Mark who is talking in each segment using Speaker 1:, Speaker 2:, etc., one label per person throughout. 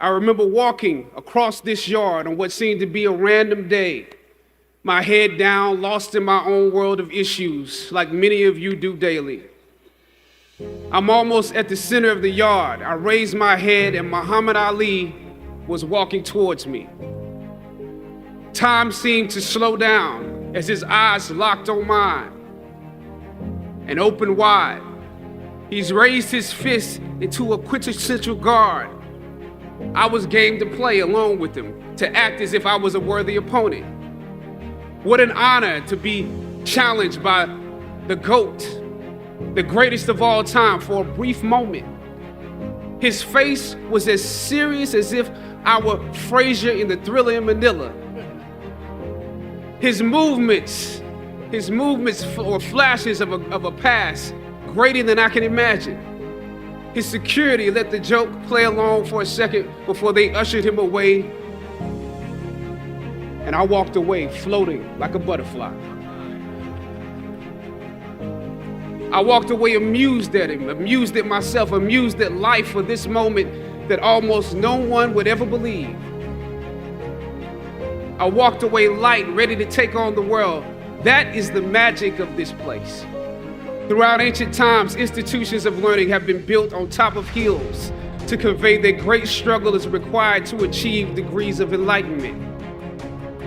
Speaker 1: I remember walking across this yard on what seemed to be a random day, my head down, lost in my own world of issues, like many of you do daily. I'm almost at the center of the yard. I raised my head and Muhammad Ali was walking towards me. Time seemed to slow down as his eyes locked on mine and opened wide. He's raised his fist into a quintessential guard. I was game to play along with him, to act as if I was a worthy opponent. What an honor to be challenged by the GOAT, the greatest of all time, for a brief moment. His face was as serious as if I were Frazier in the Thriller in Manila. His movements were flashes of a past greater than I can imagine. His security let the joke play along for a second before they ushered him away. And I walked away floating like a butterfly. I walked away amused at him, amused at myself, amused at life for this moment that almost no one would ever believe. I walked away light, ready to take on the world. That is the magic of this place. Throughout ancient times, institutions of learning have been built on top of hills to convey that great struggle is required to achieve degrees of enlightenment.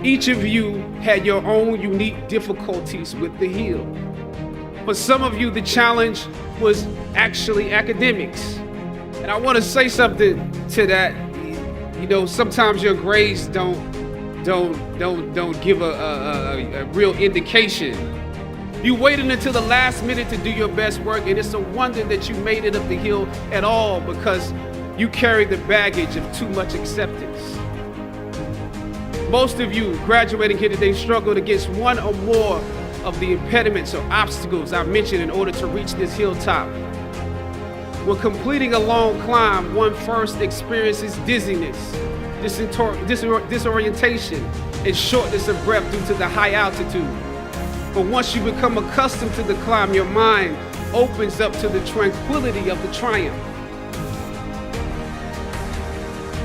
Speaker 1: Each of you had your own unique difficulties with the hill. For some of you, the challenge was actually academics. And I want to say something to that. You know, sometimes your grades don't give a real indication. You waited until the last minute to do your best work, and it's a wonder that you made it up the hill at all because you carried the baggage of too much acceptance. Most of you graduating here today struggled against one or more of the impediments or obstacles I mentioned in order to reach this hilltop. When completing a long climb, one first experiences dizziness, disorientation, and shortness of breath due to the high altitude. But once you become accustomed to the climb, your mind opens up to the tranquility of the triumph.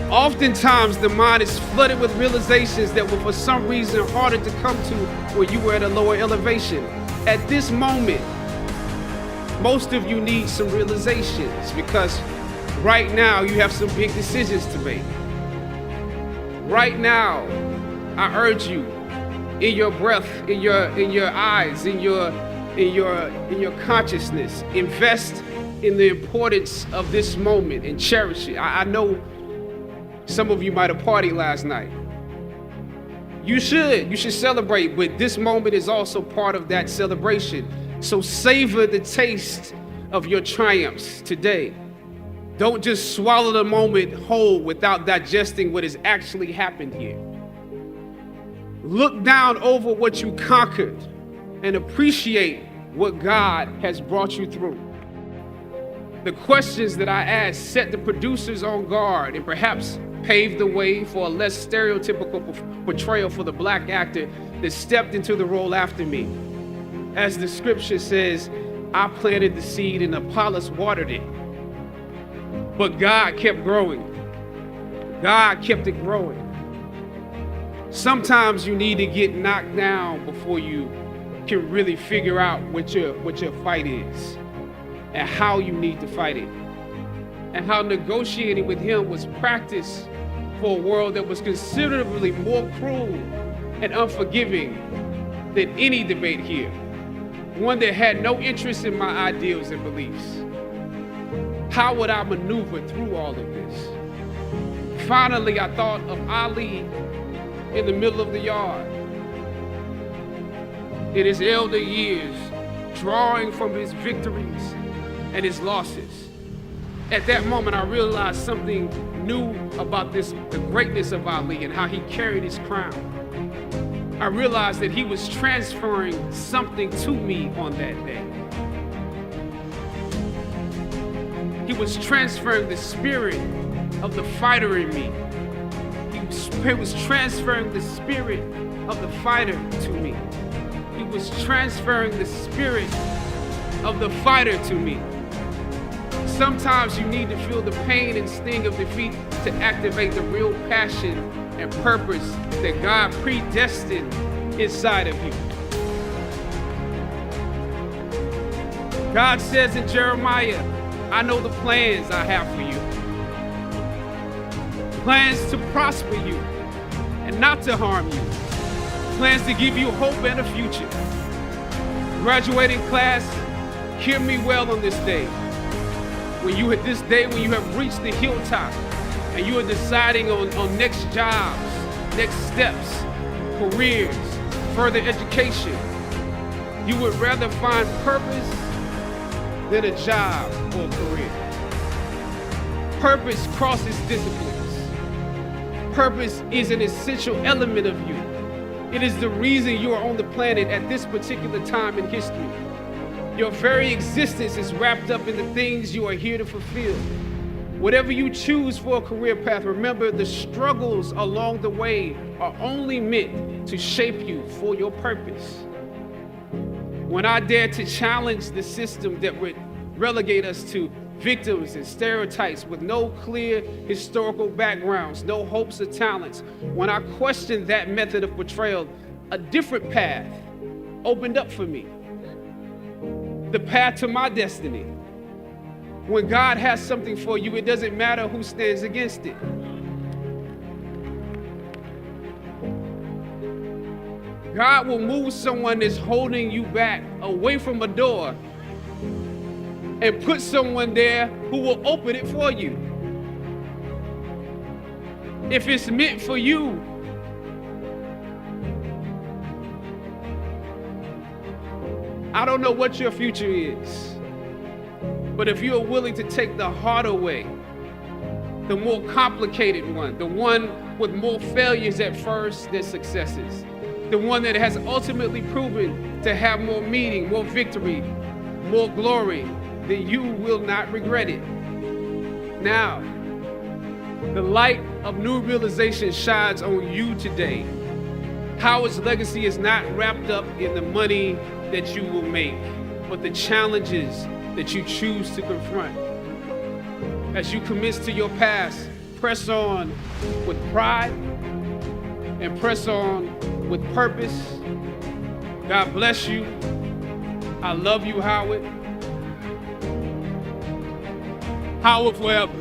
Speaker 1: Oftentimes, the mind is flooded with realizations that were for some reason harder to come to when you were at a lower elevation. At this moment, most of you need some realizations because right now you have some big decisions to make. Right now, I urge you, in your breath, in your eyes, in your consciousness, invest in the importance of this moment and cherish it. I know some of you might have partied last night. You should celebrate, but this moment is also part of that celebration. So savor the taste of your triumphs today. Don't just swallow the moment whole without digesting what has actually happened here. Look down over what you conquered and appreciate what God has brought you through. The questions that I asked set the producers on guard and perhaps paved the way for a less stereotypical portrayal for the black actor that stepped into the role after me. As the scripture says, I planted the seed and Apollos watered it. But God kept growing. God kept it growing. Sometimes you need to get knocked down before you can really figure out what your fight is and how you need to fight it. And how negotiating with him was practice for a world that was considerably more cruel and unforgiving than any debate here. One that had no interest in my ideals and beliefs. How would I maneuver through all of this? Finally, I thought of Ali in the middle of the yard. In his elder years, drawing from his victories and his losses. At that moment, I realized something new about the greatness of Ali and how he carried his crown. I realized that he was transferring something to me on that day. He was transferring the spirit of the fighter in me. He was transferring the spirit of the fighter to me. He was transferring the spirit of the fighter to me. Sometimes you need to feel the pain and sting of defeat to activate the real passion and purpose that God predestined inside of you. God says in Jeremiah, I know the plans I have for you. Plans to prosper you and not to harm you. Plans to give you hope and a future. Graduating class, hear me well on this day. When you have reached the hilltop and you are deciding on next jobs, next steps, careers, further education, you would rather find purpose than a job or a career. Purpose crosses disciplines. Purpose is an essential element of you. It is the reason you are on the planet at this particular time in history. Your very existence is wrapped up in the things you are here to fulfill. Whatever you choose for a career path, remember the struggles along the way are only meant to shape you for your purpose. When I dare to challenge the system that would relegate us to victims and stereotypes with no clear historical backgrounds, no hopes or talents, when I questioned that method of portrayal, a different path opened up for me. The path to my destiny. When God has something for you, it doesn't matter who stands against it. God will move someone that's holding you back away from a door and put someone there who will open it for you. If it's meant for you, I don't know what your future is, but if you are willing to take the harder way, the more complicated one, the one with more failures at first than successes, the one that has ultimately proven to have more meaning, more victory, more glory, then you will not regret it. Now, the light of new realization shines on you today. Howard's legacy is not wrapped up in the money that you will make, but the challenges that you choose to confront. As you commit to your past, press on with pride and press on with purpose. God bless you. I love you, Howard. Howard forever.